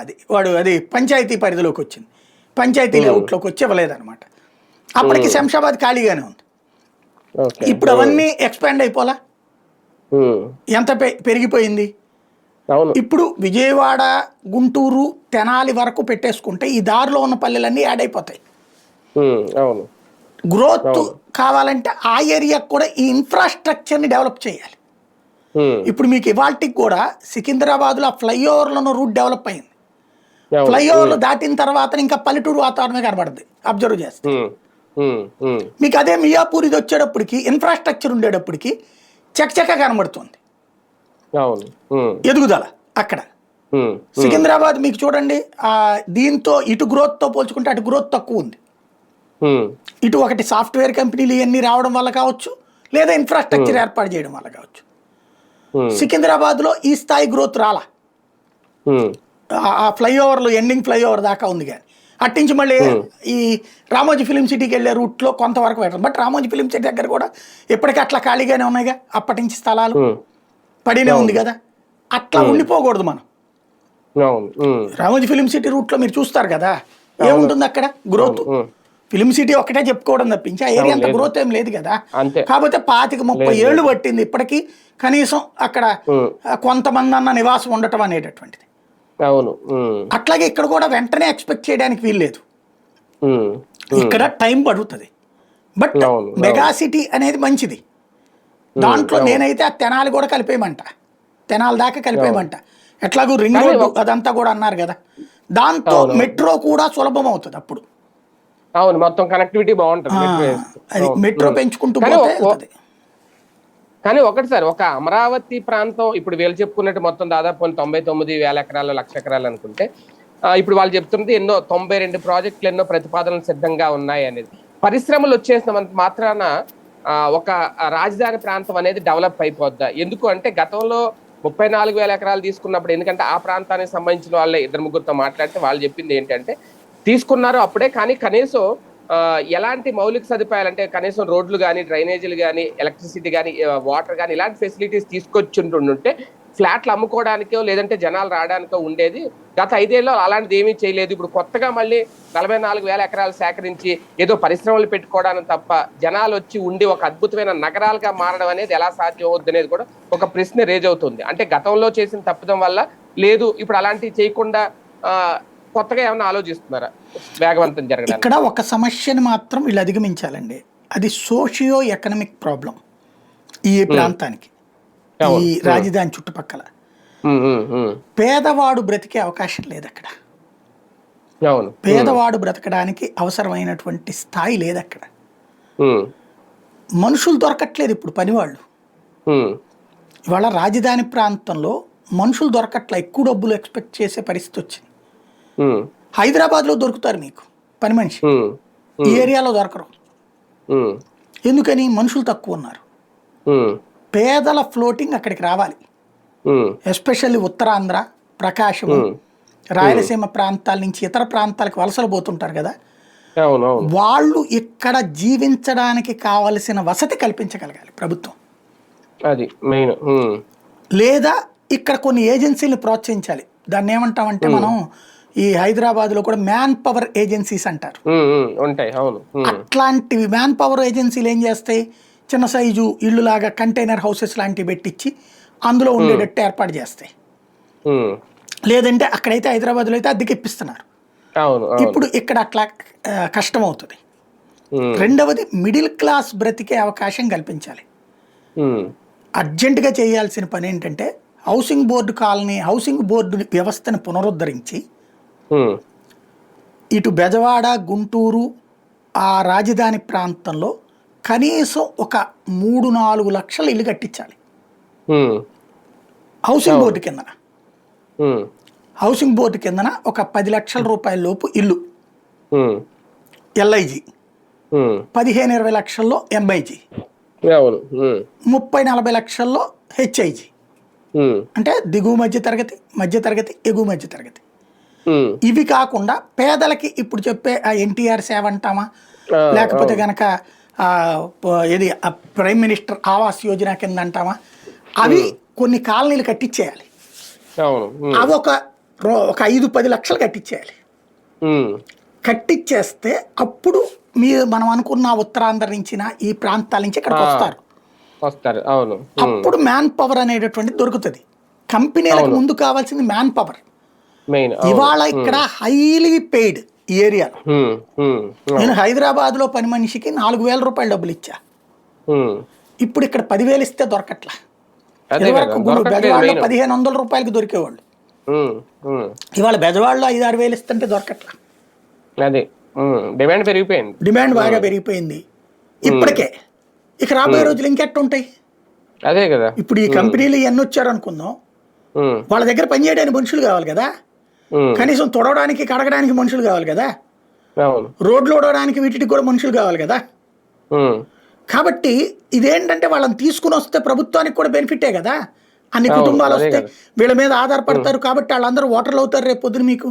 అది పంచాయతీ పరిధిలోకి వచ్చింది, పంచాయతీ లేఅవుట్లోకి వచ్చి ఇవ్వలేదన్నమాట. అప్పటికి శంషాబాద్ ఖాళీగానే ఉంది. ఇప్పుడు అవన్నీ ఎక్స్పాండ్ అయిపోలా, ఎంత పెరిగిపోయింది. అవును. ఇప్పుడు విజయవాడ, గుంటూరు, తెనాలి వరకు పెట్టేసుకుంటే ఈ దారిలో ఉన్న పల్లెలన్నీ యాడ్ అయిపోతాయి. అవును. గ్రోత్ అవును. కావాలంటే ఆ ఏరియాకు కూడా ఈ ఇన్ఫ్రాస్ట్రక్చర్ని డెవలప్ చేయాలి. ఇప్పుడు మీకు ఇవాల్టికి కూడా సికింద్రాబాద్లో ఆ ఫ్లైఓవర్లను రూట్ డెవలప్ అయింది. ఫ్లైఓవర్లు దాటిన తర్వాత ఇంకా పల్లెటూరు వాతావరణమే కనబడుతుంది అబ్జర్వ్ చేస్తే. మీకు అదే మియాపూర్ ఇది వచ్చేటప్పటికి ఇన్ఫ్రాస్ట్రక్చర్ ఉండేటప్పటికి చకచక కనబడుతుంది ఎదుగుదల అక్కడ. సికింద్రాబాద్ మీకు చూడండి, దీంతో ఇటు గ్రోత్తో పోల్చుకుంటే అటు గ్రోత్ తక్కువ ఉంది. ఇటు ఒకటి సాఫ్ట్వేర్ కంపెనీలు ఇవన్నీ రావడం వల్ల కావచ్చు, లేదా ఇన్ఫ్రాస్ట్రక్చర్ ఏర్పాటు చేయడం వల్ల కావచ్చు. సికింద్రాబాద్లో ఈ స్థాయి గ్రోత్ రాలా. ఆ ఫ్లైఓవర్లు ఎండింగ్ ఫ్లైఓవర్ దాకా ఉంది, కానీ అట్టించి మళ్ళీ ఈ రామోజీ ఫిలిం సిటీకి వెళ్ళే రూట్లో కొంతవరకు పెట్టడం. బట్ రామోజీ ఫిలిం సిటీ దగ్గర కూడా ఇప్పటికీ అట్లా ఖాళీగానే ఉన్నాయిగా, అప్పటి నుంచి స్థలాలు పడినే ఉంది కదా. అట్లా ఉండిపోకూడదు మనం. రామోజీ ఫిలిం సిటీ రూట్లో మీరు చూస్తారు కదా, ఏముంటుంది అక్కడ గ్రోత్. ఫిలిం సిటీ ఒకటే చెప్పుకోవడం తప్పించి ఆ ఏరియా అంత గ్రోత్ ఏం లేదు కదా. కాకపోతే 25-30 ఏళ్ళు పట్టింది ఇప్పటికీ కనీసం అక్కడ కొంతమంది అన్న నివాసం ఉండటం అనేటటువంటిది. అట్లాగే ఇక్కడ కూడా వెంటనే ఎక్స్పెక్ట్ చేయడానికి వీల్లేదు, ఇక్కడ టైం పడుతుంది. బట్ మెగా సిటీ అనేది మంచిది. దాంట్లో నేనైతే ఆ తెనాలి కూడా కలిపేయమంట, తెనాలి దాకా కలిపేయమంట. ఎట్లాగూ రింగ్ రోడ్డు అదంతా కూడా అన్నారు కదా, దాంతో మెట్రో కూడా సులభం అవుతుంది అప్పుడు. అవును, మొత్తం కనెక్టివిటీ బాగుంటుంది. మెట్రో పెంచుకుంటూ పోతే. కానీ ఒకటి సార్, ఒక అమరావతి ప్రాంతం ఇప్పుడు వీళ్ళు చెప్పుకున్నట్టు మొత్తం దాదాపు 99,000 ఎకరాలు 1,00,000 ఎకరాలు అనుకుంటే, ఇప్పుడు వాళ్ళు చెప్తున్నది ఎన్నో 92 ప్రాజెక్టులు ఎన్నో ప్రతిపాదనలు సిద్ధంగా ఉన్నాయి అనేది. పరిశ్రమలు వచ్చేసినంత మాత్రాన ఒక రాజధాని ప్రాంతం అనేది డెవలప్ అయిపోద్దా? ఎందుకు అంటే గతంలో 34,000 ఎకరాలు తీసుకున్నప్పుడు, ఎందుకంటే ఆ ప్రాంతానికి సంబంధించిన వాళ్ళే 2-3 మాట్లాడితే వాళ్ళు చెప్పింది ఏంటంటే తీసుకున్నారు అప్పుడే, కానీ కనీసం ఎలాంటి మౌలిక సదుపాయాలు అంటే కనీసం రోడ్లు కానీ, డ్రైనేజీలు కానీ, ఎలక్ట్రిసిటీ కానీ, వాటర్ కానీ ఇలాంటి ఫెసిలిటీస్ తీసుకొచ్చుంటుంటే ఫ్లాట్లు అమ్ముకోవడానికో లేదంటే జనాలు రావడానికో ఉండేది. గత 5 ఏళ్ళలో అలాంటిది ఏమీ చేయలేదు. ఇప్పుడు కొత్తగా మళ్ళీ 44,000 ఎకరాలు సేకరించి ఏదో పరిశ్రమలు పెట్టుకోవడానికి తప్ప జనాలు వచ్చి ఉండి ఒక అద్భుతమైన నగరాలుగా మారడం అనేది ఎలా సాధ్యం అవుద్ది అనేది కూడా ఒక ప్రశ్న రేజ్ అవుతుంది. అంటే గతంలో చేసిన తప్పిదం వల్ల లేదు, ఇప్పుడు అలాంటివి చేయకుండా కొత్తగా ఏమైనా ఆలోచిస్తున్నారా వేగవంతం జరగడానికి? ఇక్కడ ఒక సమస్యను మాత్రం వీళ్ళు అధిగమించాలండి. అది సోషియో ఎకనామిక్ ప్రాబ్లం ఈ ప్రాంతానికి, ఈ రాజధాని చుట్టుపక్కల. పేదవాడు బ్రతికే అవకాశం లేదు అక్కడ. పేదవాడు బ్రతకడానికి అవసరమైనటువంటి స్థాయి లేదు అక్కడ. మనుషులు దొరకట్లేదు ఇప్పుడు, పనివాళ్ళు. ఇవాళ రాజధాని ప్రాంతంలో మనుషులు దొరకట్లే, ఎక్కువ డబ్బులు ఎక్స్పెక్ట్ చేసే పరిస్థితి వచ్చింది. హైదరాబాద్లో దొరుకుతారు మీకు పని మనిషి, ఈ ఏరియాలో దొరకరు. ఎందుకని? మనుషులు తక్కువ ఉన్నారు. పేదల ఫ్లోటింగ్ అక్కడికి రావాలి. ఎస్పెషల్లీ ఉత్తరాంధ్ర, ప్రకాశం, రాయలసీమ ప్రాంతాల నుంచి ఇతర ప్రాంతాలకు వలసలు పోతుంటారు కదా, వాళ్ళు ఇక్కడ జీవించడానికి కావలసిన వసతి కల్పించగలగాలి ప్రభుత్వం. అది మెయిన్. లేదా ఇక్కడ కొన్ని ఏజెన్సీలను ప్రోత్సహించాలి. దాన్ని ఏమంటామంటే మనం ఈ హైదరాబాద్లో కూడా మ్యాన్ పవర్ ఏజెన్సీస్ అంటారు. అట్లాంటివి మ్యాన్ పవర్ ఏజెన్సీలు ఏం చేస్తాయి? చిన్న సైజు ఇళ్ళు లాగా కంటైనర్ హౌసెస్ లాంటివి పెట్టించి అందులో ఉండేటట్టు ఏర్పాటు చేస్తాయి. లేదంటే అక్కడైతే హైదరాబాద్లో అయితే అద్దెకి ఇప్పిస్తున్నారు. ఇప్పుడు ఇక్కడ అట్లా కష్టం అవుతుంది. రెండవది, మిడిల్ క్లాస్ బ్రతికే అవకాశం కల్పించాలి. అర్జెంటుగా చేయాల్సిన పని ఏంటంటే హౌసింగ్ బోర్డు వ్యవస్థను పునరుద్ధరించి ఇటు బెజవాడ, గుంటూరు, ఆ రాజధాని ప్రాంతంలో కనీసం ఒక 3-4 లక్షల ఇల్లు కట్టించాలి హౌసింగ్ బోర్డు కిందన. ఒక 10 లక్షల రూపాయల లోపు ఇల్లు LIG, 15-20 లక్షల్లో MIG, 30-40 లక్షల్లో HIG. అంటే దిగువ మధ్య తరగతి, ఎగువ మధ్య తరగతి. ఇవి కాకుండా పేదలకి ఇప్పుడు చెప్పే ఆ NTR సేవ అంటామా, లేకపోతే గనక ఏది ప్రైమ్ మినిస్టర్ ఆవాస్ యోజన కింద అంటామా, అవి కొన్ని కాలనీలు కట్టించేయాలి. అవి ఒక 5-10 లక్షలు కట్టించేయాలి. కట్టించేస్తే అప్పుడు మనం అనుకున్న ఉత్తరాంధ్ర నుంచి ఈ ప్రాంతాల నుంచి ఇక్కడికి వస్తారు. అప్పుడు మ్యాన్ పవర్ అనేటటువంటిది దొరుకుతుంది. కంపెనీలకు ముందు కావాల్సింది మ్యాన్ పవర్. మెయిన్ ఇవాళ ఇక్కడ హైలీ పెయిడ్ ఈ ఏరియాలో. నేను హైదరాబాద్ లో పని మనిషికి 4,000 రూపాయలు డబ్బులు ఇచ్చా, ఇప్పుడు ఇక్కడ 10,000 ఇస్తే దొరకట్లా. బెజవాడలో 1,500 రూపాయలకి దొరికేవాళ్ళు, ఇవాళ బెజవాడలో 5-6 వేలు ఇస్తుంటే దొరకట్లా. డిమాండ్ బాగా పెరిగిపోయింది ఇప్పటికే. ఇక రాబోయే రోజులు ఇంకెట్టు ఉంటాయి? అదే కదా. ఇప్పుడు ఈ కంపెనీలు ఇవన్నీ వచ్చారు అనుకుందాం, వాళ్ళ దగ్గర పనిచేయడానికి మనుషులు కావాలి కదా, కనీసం తొడవడానికి కడగడానికి మనుషులు కావాలి కదా, రోడ్లు ఓడడానికి వీటికి కూడా మనుషులు కావాలి కదా. కాబట్టి ఇదేంటంటే వాళ్ళని తీసుకుని వస్తే ప్రభుత్వానికి కూడా బెనిఫిటే కదా. అన్ని కుటుంబాలు వస్తే వీళ్ళ మీద ఆధారపడతారు, కాబట్టి వాళ్ళందరూ ఓటర్లు అవుతారు రేపు పొద్దున మీకు.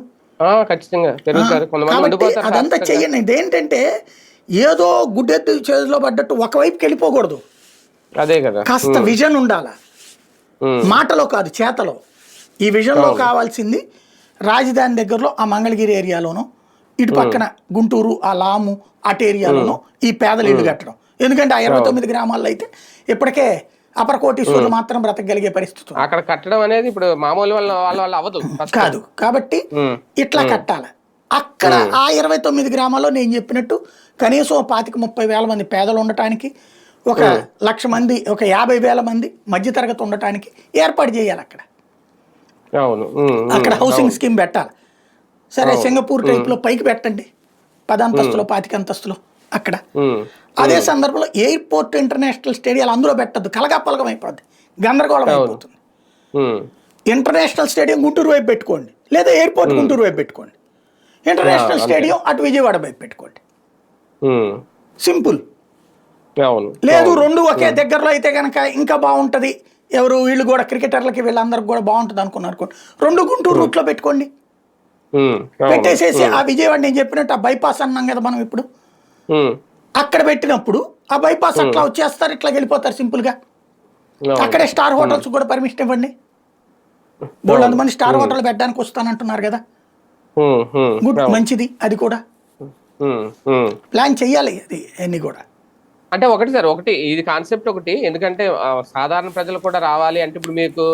కాబట్టి అదంతా చెయ్యండి. ఇదేంటంటే ఏదో గుడ్డెద్దు చేతిలో పడ్డట్టు ఒకవైపుకి వెళ్ళిపోకూడదు. అదే కదా, కాస్త విజన్ ఉండాలా, మాటలో కాదు చేతలో. ఈ విజన్లో కావాల్సింది రాజధాని దగ్గరలో ఆ మంగళగిరి ఏరియాలోనో, ఇటు పక్కన గుంటూరు ఆ లాము అటు ఏరియాలోనో ఈ పేదల ఇల్లు కట్టడం. ఎందుకంటే ఆ 29 గ్రామాల్లో అయితే ఇప్పటికే అపర కోటీశ్వరులు మాత్రం బ్రతకగలిగే పరిస్థితి అక్కడ కట్టడం అనేది ఇప్పుడు మామూలు వాళ్ళ అవ్వదు కాదు. కాబట్టి ఇట్లా కట్టాలి. అక్కడ ఆ 29 గ్రామాల్లో నేను చెప్పినట్టు కనీసం 25-30 వేల మంది పేదలు ఉండటానికి, 1,00,000 మంది, 50,000 మంది మధ్యతరగతి ఉండటానికి ఏర్పాటు చేయాలి అక్కడ. అక్కడ హౌసింగ్ స్కీమ్ పెట్టాలి. సరే సింగపూర్ టైప్లో పైకి పెట్టండి, 10 అంతస్తులు 25 అంతస్తులు అక్కడ. అదే సందర్భంలో ఎయిర్పోర్ట్ ఇంటర్నేషనల్ స్టేడియాలు అందులో పెట్టద్దు, కలగాపలగం అయిపోద్ది, గందరగోళం అయిపోతుంది. ఇంటర్నేషనల్ స్టేడియం గుంటూరు వైపు పెట్టుకోండి, లేదా ఎయిర్పోర్ట్ గుంటూరు వైపు పెట్టుకోండి, ఇంటర్నేషనల్ స్టేడియం అటు విజయవాడ వైపు పెట్టుకోండి, సింపుల్. లేదు రెండు ఒకే దగ్గరలో అయితే కనుక ఇంకా బాగుంటది, ఎవరు వీళ్ళు కూడా క్రికెటర్లకి వీళ్ళందరికి కూడా బాగుంటుంది అనుకున్నారు, రెండు గుంటూరు రూట్లో పెట్టుకోండి. పెట్టేసేసి ఆ విజయవాడ నేను చెప్పినట్టు ఆ బైపాస్ అన్నాం కదా మనం ఇప్పుడు, అక్కడ పెట్టినప్పుడు ఆ బైపాస్ అట్లా వచ్చేస్తారు, ఇట్లా వెళ్ళిపోతారు సింపుల్ గా. అక్కడే స్టార్ హోటల్స్ కూడా పర్మిషన్ ఇవ్వండి, బోల్డ్ మంది స్టార్ హోటల్ పెట్టడానికి వస్తానంటున్నారు కదా, గుడ్, మంచిది. అది కూడా ప్లాన్ చెయ్యాలి, అది అన్ని కూడా. అంటే ఒకటి సార్, ఒకటి ఇది కాన్సెప్ట్ ఒకటి, ఎందుకంటే సాధారణ ప్రజలు కూడా రావాలి అంటే ఇప్పుడు మీకు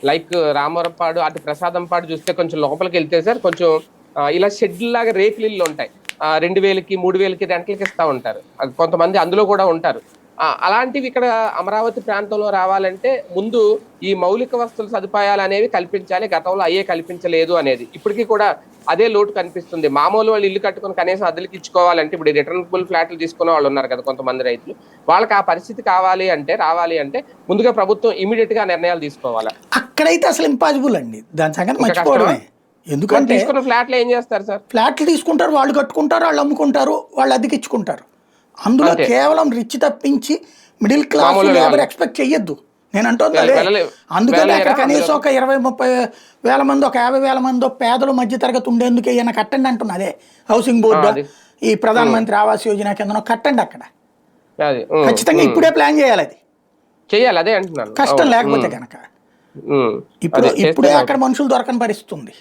లైక్ రామవరపాడు అటు ప్రసాదంపాడు చూస్తే కొంచెం లోపలికి వెళ్తే సార్ కొంచెం ఇలా షెడ్యూల్ లాగా రేకులు ఇల్లు ఉంటాయి, 2,000కి 3,000కి రెంట్లకి ఇస్తా ఉంటారు, కొంతమంది అందులో కూడా ఉంటారు. అలాంటివి ఇక్కడ అమరావతి ప్రాంతంలో రావాలంటే ముందు ఈ మౌలిక వస్తువుల సదుపాయాలు అనేవి కల్పించాలి. గతంలో అయ్యే కల్పించలేదు అనేది ఇప్పటికీ కూడా అదే లోటు కనిపిస్తుంది. మామూలు వాళ్ళు ఇల్లు కట్టుకుని కనీసం అద్దెలకి ఇచ్చుకోవాలంటే ఇప్పుడు రిటర్నబుల్ ఫ్లాట్లు తీసుకునే వాళ్ళు ఉన్నారు కదా కొంతమంది రైతులు, వాళ్ళకి ఆ పరిస్థితి రావాలి అంటే ముందుగా ప్రభుత్వం ఇమీడియట్ గా నిర్ణయాలు తీసుకోవాలి. అక్కడైతే అసలు ఇంపాసిబుల్ అండి, దాని సంగతి మర్చిపోవడమే. ఎందుకంటే తీసుకున్న ఫ్లాట్లు ఏం చేస్తారు సార్? ఫ్లాట్లు తీసుకుంటారు, వాళ్ళు కట్టుకుంటారు, వాళ్ళు అమ్ముకుంటారు, వాళ్ళు అద్దెకి ఇచ్చుకుంటారు. అందులో కేవలం రిచ్ తప్పించి మిడిల్ క్లాస్ లేబర్ ఎక్స్పెక్ట్ చెయ్యొద్దు నేను అంటుంది అదే. అందుకని అక్కడ కనీసం ఒక 20-30 వేల మంది, ఒక 50,000 మందో పేదలు మధ్య తరగతి ఉండేందుకు ఏమైనా కట్టండి అంటున్నా. అదే హౌసింగ్ బోర్డు, ఈ ప్రధానమంత్రి ఆవాస్ యోజన కింద కట్టండి అక్కడ, ఖచ్చితంగా ఇప్పుడే ప్లాన్ చేయాలి, అది చెయ్యాలి. అదే అంటున్నాను, కష్టం లేకపోతే కనుక ఇప్పుడే అక్కడ మనుషులు దొరకని పరిస్థితి ఉంది.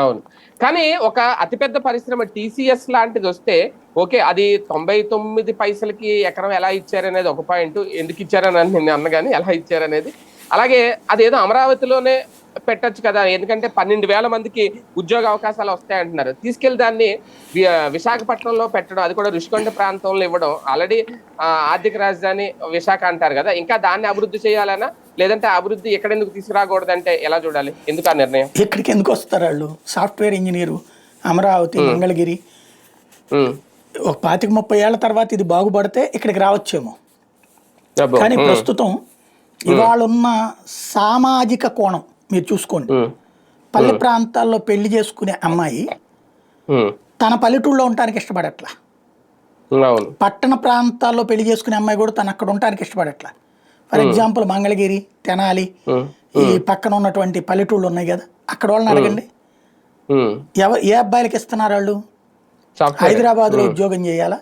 అవును, కానీ ఒక అతిపెద్ద పరిశ్రమ TCS లాంటిది వస్తే ఓకే, అది 99 పైసలకి ఎకరం ఎలా ఇచ్చారనేది ఒక పాయింట్, ఎందుకు ఇచ్చారని నేను అన్నగాని ఎలా ఇచ్చారనేది. అలాగే అదేదో అమరావతిలోనే పెట్టచ్చు కదా, ఎందుకంటే 12,000 మందికి ఉద్యోగ అవకాశాలు వస్తాయంటున్నారు. తీసుకెళ్లి దాన్ని విశాఖపట్నంలో పెట్టడం, అది కూడా రుషికొండ ప్రాంతంలో ఇవ్వడం. ఆల్రెడీ ఆర్థిక రాజధాని విశాఖ అంటారు కదా, ఇంకా దాన్ని అభివృద్ధి చేయాలన్నా, లేదంటే అభివృద్ధి ఎక్కడెందుకు తీసుకురాకూడదంటే ఎలా చూడాలి? ఎందుకు ఆ నిర్ణయం? ఎక్కడికి ఎందుకు వస్తారు వాళ్ళు? సాఫ్ట్వేర్ ఇంజనీరు అమరావతి, మంగళగిరి, ఒక 25-30 ఏళ్ల తర్వాత ఇది బాగుపడితే ఇక్కడికి రావచ్చేమో. కానీ ప్రస్తుతం ఇవాళ ఉన్న సామాజిక కోణం మీరు చూసుకోండి, పల్లె ప్రాంతాల్లో పెళ్లి చేసుకునే అమ్మాయి తన పల్లెటూళ్ళలో ఉండటానికి ఇష్టపడట్లా, పట్టణ ప్రాంతాల్లో పెళ్లి చేసుకునే అమ్మాయి కూడా తను అక్కడ ఉండటానికి ఇష్టపడట్లా. ఫర్ ఎగ్జాంపుల్ మంగళగిరి, తెనాలి, ఈ పక్కన ఉన్నటువంటి పల్లెటూళ్ళు ఉన్నాయి కదా, అక్కడ వాళ్ళని అడగండి, ఏ అబ్బాయిలకి ఇస్తున్నారు వాళ్ళు? హైదరాబాద్లో ఉద్యోగం చేయాలా,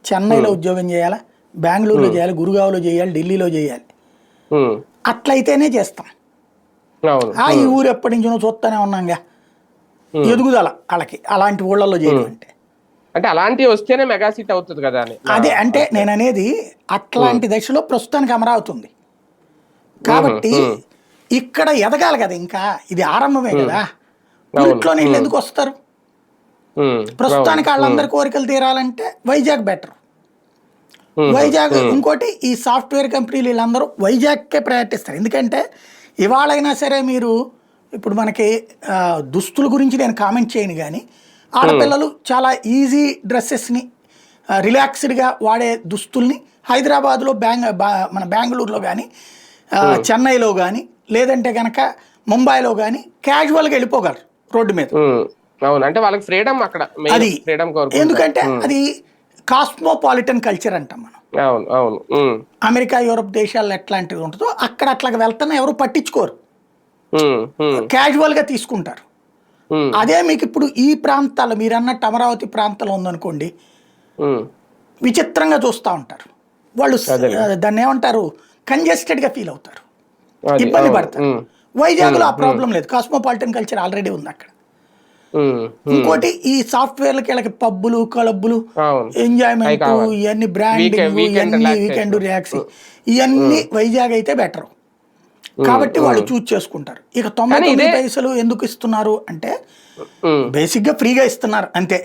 చెన్నైలో ఉద్యోగం చేయాలా, బెంగళూరులో చేయాలి, గురుగావ్లో చేయాలి, ఢిల్లీలో చేయాలి. అట్లయితేనే చేస్తాం. ఈ ఊరు ఎప్పటి నుంచో చూస్తూనే ఉన్నాగా, ఎదుగుదల వాళ్ళకి అలాంటి ఊళ్ళల్లో చేయడం అంటే అలాంటివి వస్తేనే మెగా సిటీ అవుతుంది కదా అని. అదే అంటే నేను అనేది అట్లాంటి దశలో ప్రస్తుతానికి అమరావతి ఉంది. కాబట్టి ఇక్కడ ఎదగాలి కదా, ఇంకా ఇది ఆరంభమే కదా. ఇంట్లో నీళ్ళు ఎందుకు వస్తారు? ప్రస్తుతానికి వాళ్ళందరి కోరికలు తీరాలంటే వైజాగ్ బెటర్. వైజాగ్ ఇంకోటి ఈ సాఫ్ట్వేర్ కంపెనీలు వీళ్ళందరూ వైజాగ్కే ప్రయారిటిస్తారు. ఎందుకంటే ఇవాళైనా సరే మీరు ఇప్పుడు మనకి దుస్తుల గురించి నేను కామెంట్ చేయను, కానీ ఆడపిల్లలు చాలా ఈజీ డ్రెస్సెస్ని రిలాక్స్డ్గా వాడే దుస్తుల్ని హైదరాబాద్లో మన బెంగళూరులో కానీ చెన్నైలో కానీ లేదంటే కనుక ముంబైలో కానీ క్యాజువల్గా వెళ్ళిపోగలరు రోడ్డు మీద. అవును, అంటే వాళ్ళకి ఫ్రీడమ్ అక్కడ అది ఫ్రీడమ్ ఎందుకంటే అది కాస్మోపాలిటన్ కల్చర్ అంటాం మనం. అవును అవును. అమెరికా యూరోప్ దేశాల్లో ఎట్లాంటిది ఉంటుందో అక్కడ అట్లాగా వెళ్తానే ఎవరు పట్టించుకోరు, క్యాజువల్ గా తీసుకుంటారు. అదే మీకు ఇప్పుడు ఈ ప్రాంతాల్లో మీరు అన్నట్టు అమరావతి ప్రాంతంలో ఉందనుకోండి, విచిత్రంగా చూస్తూ ఉంటారు వాళ్ళు. దాన్ని ఏమంటారు, కంజెస్టెడ్ గా ఫీల్ అవుతారు, ఇబ్బంది పడతారు. వైజాగ్లో ఆ ప్రాబ్లం లేదు, కాస్మోపాలిటన్ కల్చర్ ఆల్రెడీ ఉంది అక్కడ. ఇంకోటి ఈ సాఫ్ట్వేర్లకి వీళ్ళకి పబ్బులు క్లబ్బులు ఎంజాయ్మెంట్ ఇవన్నీ బ్రాండింగ్ ఇవన్నీ వీకెండ్ రిలాక్స్ ఇవన్నీ వైజాగ్ అయితే బెటర్ కాబట్టి వాళ్ళు చూజ్ చేసుకుంటారు. ఇక 99 పైసలు ఎందుకు ఇస్తున్నారు అంటే బేసిక్ గా ఫ్రీగా ఇస్తున్నారు అంతే.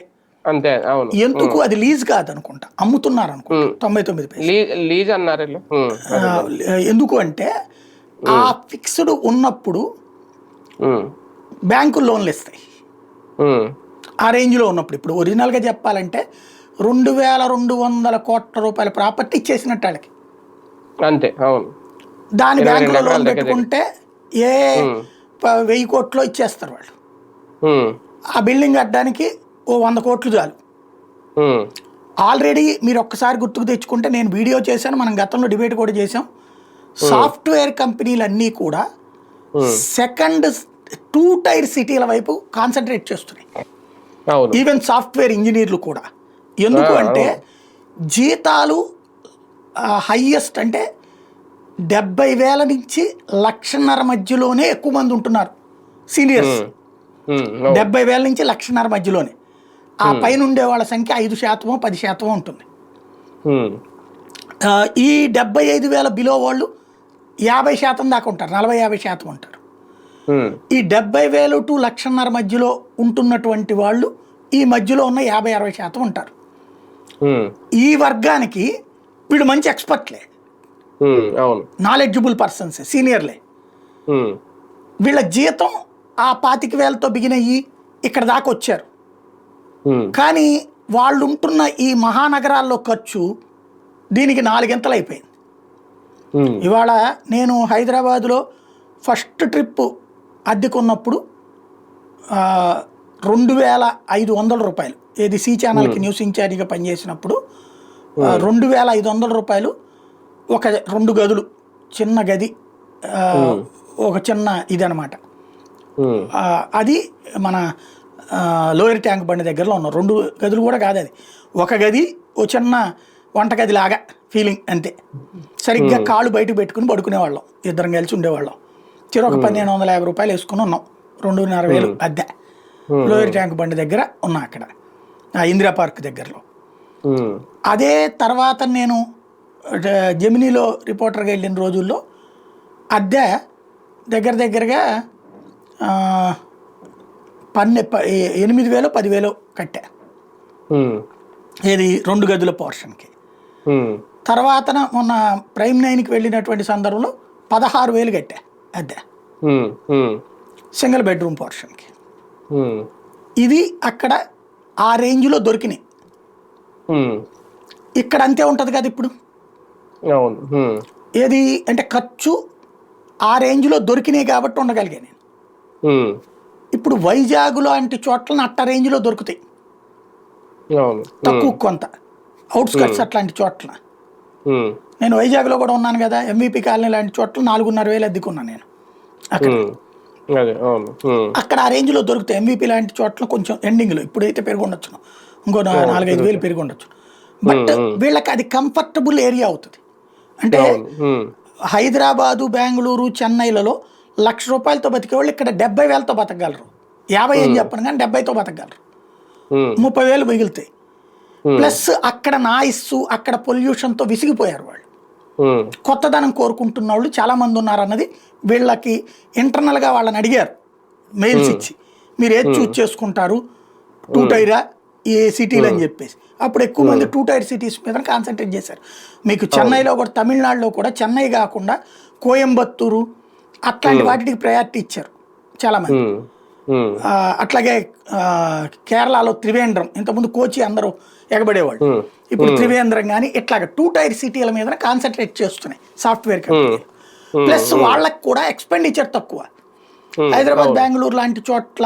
ఎందుకు అది లీజ్ కాదు అనుకుంటా, అమ్ముతున్నారు అనుకుంటా 99 పైసలు లీజ్ అన్నారు. ఎందుకు అంటే ఆ ఫిక్స్డ్ ఉన్నప్పుడు బ్యాంకులు లోన్లు ఇస్తాయి ఆ రేంజ్లో ఉన్నప్పుడు. ఇప్పుడు ఒరిజినల్గా చెప్పాలంటే 2200 కోట్ల రూపాయల ప్రాపర్టీ ఇచ్చేసినట్టు వాళ్ళకి అంతే. అవును, దాని బ్యాంకులో లోన్ పెట్టుకుంటే 1000 కోట్లు ఇచ్చేస్తారు వాళ్ళు. ఆ బిల్డింగ్ కట్టడానికి 100 కోట్లు చాలు. ఆల్రెడీ మీరు ఒక్కసారి గుర్తుకు తెచ్చుకుంటే నేను వీడియో చేశాను, మనం గతంలో డిబేట్ కూడా చేసాం. సాఫ్ట్వేర్ కంపెనీలన్నీ కూడా సెకండ్ 2 టైర్ సిటీల వైపు కాన్సన్ట్రేట్ చేస్తున్నాయి, ఈవెన్ సాఫ్ట్వేర్ ఇంజనీర్లు కూడా. ఎందుకు అంటే జీతాలు హైయెస్ట్ అంటే 70,000 నుంచి 1,50,000 మధ్యలోనే ఎక్కువ మంది ఉంటున్నారు సీనియర్స్. 70,000 నుంచి 1,50,000 మధ్యలోనే. ఆ పైన ఉండే వాళ్ళ సంఖ్య 5% 10% ఉంటుంది. ఈ 75,000 బిలో వాళ్ళు 50% దాకా ఉంటారు, 40-50% ఉంటారు. ఈ 70,000 to 1,50,000 మధ్యలో ఉంటున్నటువంటి వాళ్ళు ఈ మధ్యలో ఉన్న 50-60% ఉంటారు. ఈ వర్గానికి వీళ్ళు మంచి ఎక్స్పర్ట్లే, నాలెడ్జబుల్ పర్సన్స్, సీనియర్లే. వీళ్ళ జీతం ఆ 25,000తో బిగిన్ అయ్యి ఇక్కడ దాకా వచ్చారు. కానీ వాళ్ళు ఉంటున్న ఈ మహానగరాల్లో ఖర్చు దీనికి 4 ఇంతలు అయిపోయింది. ఇవాళ నేను హైదరాబాదులో ఫస్ట్ ట్రిప్ అద్దెకున్నప్పుడు 2,500 రూపాయలు, ఏది సి ఛానల్కి న్యూస్ ఇన్ఛార్జిగా పనిచేసినప్పుడు 2,500 రూపాయలు ఒక 2 గదులు, చిన్న గది, ఒక చిన్న ఇది అనమాట. అది మన లోయర్ ట్యాంక్ బండి దగ్గరలో ఉన్న 2 గదులు కూడా కాదు, అది ఒక గది, ఓ చిన్న వంటగది లాగా ఫీలింగ్ అంతే. సరిగ్గా కాళ్ళు బయటకు పెట్టుకుని పడుకునేవాళ్ళం, ఇద్దరం కలిసి ఉండేవాళ్ళం. చిరొక 1,550 రూపాయలు వేసుకుని ఉన్నాం, 2,500 అద్దె. లోయర్ ట్యాంక్ బండి దగ్గర ఉన్నా, అక్కడ ఇందిరా పార్క్ దగ్గరలో. అదే తర్వాత నేను జెమినీలో రిపోర్టర్గా వెళ్ళిన రోజుల్లో అద్దె దగ్గరగా 8,000 10,000 కట్టా, ఏది 2 గదుల పోర్షన్కి. తర్వాత మొన్న ప్రైమ్ 9కి వెళ్ళినటువంటి సందర్భంలో 16,000 కట్టా అద్దె, సింగిల్ బెడ్రూమ్ పోర్షన్కి. ఇది అక్కడ ఆ రేంజ్లో దొరికినాయి. ఇక్కడ అంతే ఉంటుంది కదా ఇప్పుడు. ఏది అంటే ఖర్చు ఆ రేంజ్లో దొరికినాయి కాబట్టి ఉండగలిగా నేను. ఇప్పుడు వైజాగ్ లాంటి చోట్ల అట్ట రేంజ్లో దొరుకుతాయి, తక్కువ కొంత అవుట్స్కట్స్ అట్లాంటి చోట్ల. నేను వైజాగ్లో కూడా ఉన్నాను కదా, MVP కాలనీ లాంటి చోట్ల 4,500 అద్దెకున్నాను నేను అక్కడ. అక్కడ ఆ రేంజ్లో దొరుకుతాయి. MVP లాంటి చోట్ల కొంచెం ఎండింగ్లో, ఇప్పుడైతే పెరిగి ఉండొచ్చు, ఇంకో 4-5 వేలు పెరిగి ఉండొచ్చు. బట్ వీళ్ళకి అది కంఫర్టబుల్ ఏరియా అవుతుంది. అంటే హైదరాబాదు, బెంగళూరు, చెన్నైలలో 1,00,000 రూపాయలతో బతికే వాళ్ళు ఇక్కడ 70,000తో బతకగలరు. 50 అని చెప్పను కానీ 70తో బతకగలరు, 30,000 మిగులుతాయి. ప్లస్ అక్కడ నాయిస్, అక్కడ పొల్యూషన్తో విసిగిపోయారు వాళ్ళు. ఉమ్, కొత్తదనం కోరుకుంటున్న వాళ్ళు చాలా మంది ఉన్నారు అన్నది వీళ్ళకి internal గా వాళ్ళని అడిగారు మెయిల్స్ ఉమ్, ఇచ్చి, మీరు ఏది చూస్ చేసుకుంటారు, టూ ఉమ్, టైరా ఏ సిటీలు అని ఉమ్, చెప్పేసి. అప్పుడు ఎక్కువ మంది 2 టైర్ సిటీస్ మీద కాన్సన్ట్రేట్ చేశారు. మీకు అవును. చెన్నైలో కూడా, తమిళనాడులో కూడా చెన్నై కాకుండా కోయంబత్తూరు అట్లాంటి ఉమ్, వాటికి ప్రయారిటీ ఇచ్చారు చాలామంది. ఉమ్, ఉమ్, అట్లాగే ఆ, కేరళలో త్రివేంద్రం, ఇంతకుముందు కోచి అందరూ ఎగబడేవాళ్ళు, ఉమ్, ఇప్పుడు ఉమ్, త్రివేంద్రం కానీ ఇట్లాగ 2 టైర్ సిటీల మీద కాన్సన్ట్రేట్ చేస్తున్నాయి సాఫ్ట్వేర్ ఉమ్, కంపెనీలు. ఉమ్, ప్లస్ ఉమ్, వాళ్ళకి కూడా ఎక్స్పెండిచర్ తక్కువ. ఉమ్, హైదరాబాద్, అవును. బెంగళూరు లాంటి చోట్ల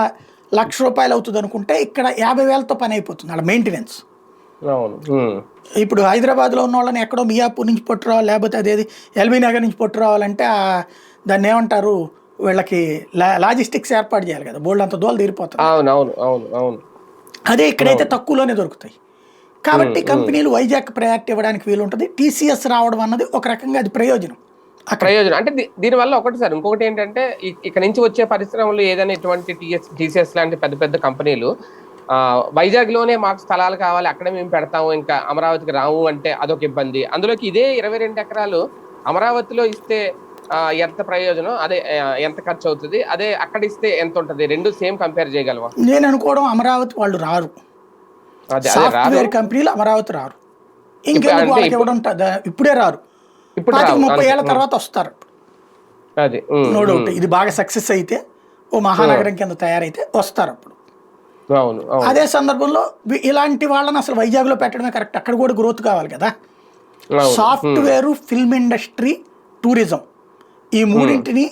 ₹1,00,000 అవుతుంది అనుకుంటే ఇక్కడ 50,000తో పని అయిపోతుంది అలా మెయింటెనెన్స్. అవును. ఉమ్, ఇప్పుడు హైదరాబాద్లో ఉన్న వాళ్ళని ఎక్కడో మియాపూర్ నుంచి పట్టురావాలి, లేకపోతే అదేది ఎల్బీ నగర్ నుంచి పట్టురావాలంటే దాన్ని ఏమంటారు, వీళ్ళకి లాజిస్టిక్స్ ఏర్పాటు చేయాలి కదా, బోల్డ్ అంత దూరం తీరిపోతుంది. అవును, అవును, అవును, అవును, అదే ఇక్కడైతే అవును. తక్కువలోనే దొరుకుతాయి. ఉమ్, కాబట్టి ఉమ్. కంపెనీలు వైజాగ్ ప్రయారిటీ ఇవ్వడానికి వీలుంటుంది. టీసీఎస్ రావడం అన్నది ఒక రకంగా అది ప్రయోజనం అక్కడికి. ప్రయోజనం అంటే దీనివల్ల ఒకటి సార్, ఇంకొకటి ఏంటంటే ఇక్కడ నుంచి వచ్చే పరిశ్రమలు ఏదైనా ఇటువంటి టీసీఎస్ లాంటి పెద్ద పెద్ద కంపెనీలు వైజాగ్ లోనే మాకు స్థలాలు కావాలి, అక్కడే మేము పెడతాము, ఇంకా అమరావతికి రాము అంటే అదొక ఇబ్బంది. అందులోకి ఇదే 22 ఎకరాలు అమరావతిలో ఇస్తే ఎంత ప్రయోజనం, అదే ఎంత ఖర్చు అవుతుంది, అదే అక్కడ ఇస్తే ఎంత ఉంటది, రెండు సేమ్ కంపేర్ చేయగలవా? నేను అనుకోవడం అమరావతి వాళ్ళు రారు, అదే అదే రారు. సాఫ్ట్వేర్ కంపెనీలు అమరావతి రారు. ఇప్పుడు ఇంకెందుకు అంటే వాళ్ళకి ఇప్పుడు ఇవ్వడం ఉంటుంది, ఇప్పుడే రారు, ఇప్పుడు 25 రావు 30 అంతే. ఏళ్ళ తర్వాత వస్తారు. అది. నో డౌట్ ఇది బాగా సక్సెస్ అయితే, ఓ మహానగరం కింద తయారైతే వస్తారు అప్పుడు. అవును, అవును, అదే సందర్భంలో ఇలాంటి వాళ్ళని అసలు వైజాగ్లో పెట్టడమే కరెక్ట్, అక్కడ కూడా గ్రోత్ కావాలి కదా. అవును. సాఫ్ట్వేరు, ఫిల్మ్ ఇండస్ట్రీ, టూరిజం, ఈ మూడింటిని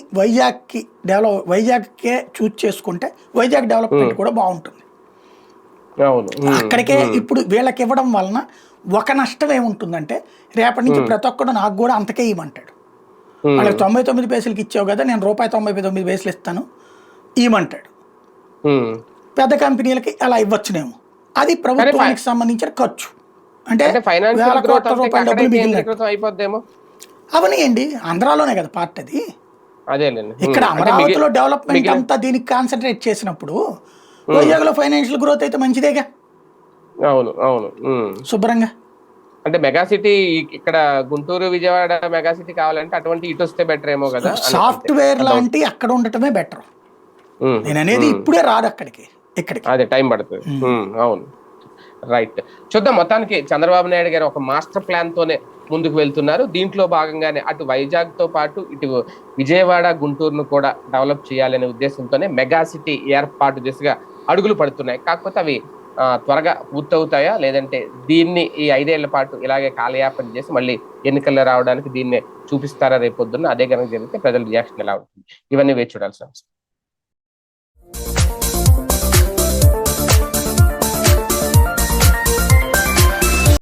వైజాగ్కే చూజ్ చేసుకుంటే వైజాగ్ డెవలప్మెంట్ కూడా బాగుంటుంది. అవును. అక్కడికే ఇప్పుడు వీళ్ళకి ఇవ్వడం వలన ఒక నష్టం ఏముంటుందంటే, రేపటి నుంచి ప్రతి ఒక్కడు నాకు కూడా అంతకే ఇవ్వమంటాడు. వాళ్ళకి 99 పైసలకి ఇచ్చావు కదా, నేను ₹99 ఇస్తాను ఇవ్వమంటాడు. పెద్ద కంపెనీలకి అలా ఇవ్వచ్చునేమో, అది కానీ ప్రభుత్వానికి సంబంధించిన ఖర్చు. అంటే అంటే ఫైనాన్షియల్ వేల గ్రోత్ కోట్ల అంతా రూపాయల అక్కడే డబ్బులు మిగిలినట్టు. కేంద్రీకృతం అయిపోద్దేమో. అవనియండి, ఆంధ్రాలోనే కదా పార్ట్ అది. అదేలేండి. ఇక్కడ అంటే అమరావతిలో డెవలప్మెంట్ మిగిలిన అంతా దీనికి కాన్సన్ట్రేట్ చేసినప్పుడు వైజాగ్లో ఫైనాన్షియల్ గ్రోత్ అయితే మంచిదేగా అవును, అవును. శుభ్రంగా. అంటే మెగా సిటీ ఇక్కడ గుంటూరు విజయవాడ మెగా సిటీ కావాలంటే అటువంటి ఇటు వస్తే బెటర్ ఏమో కదా అని అంతే. Software doubt. లాంటి అక్కడ ఉండటమే బెటర్. నేను అనేది ఇప్పుడే రాదు అక్కడికి, ఇక్కడికి. అదే టైం పడుతుంది. అవును. రైట్. చూద్దాం. మొత్తానికి చంద్రబాబు నాయుడు గారు ఒక మాస్టర్ ప్లాన్ తోనే ముందుకు వెళ్తున్నారు. దీంట్లో భాగంగానే అటు వైజాగ్ తో పాటు ఇటు విజయవాడ, గుంటూరును కూడా డెవలప్ చేయాలనే ఉద్దేశంతోనే మెగా సిటీ ఏర్పాటు దిశగా అడుగులు పడుతున్నాయి. కాకపోతే అవి త్వరగా పూర్తవుతాయా, లేదంటే దీన్ని ఈ 5 ఏళ్ల పాటు ఇలాగే కాలయాపన చేసి మళ్ళీ ఎన్నికల్లో రావడానికి దీన్నే చూపిస్తారా రేపొద్దున్న? అదే కనుక జరిగితే ప్రజల రియాక్షన్ ఎలా ఉంటుంది, ఇవన్నీ వేచి చూడాల్సిన అవసరం.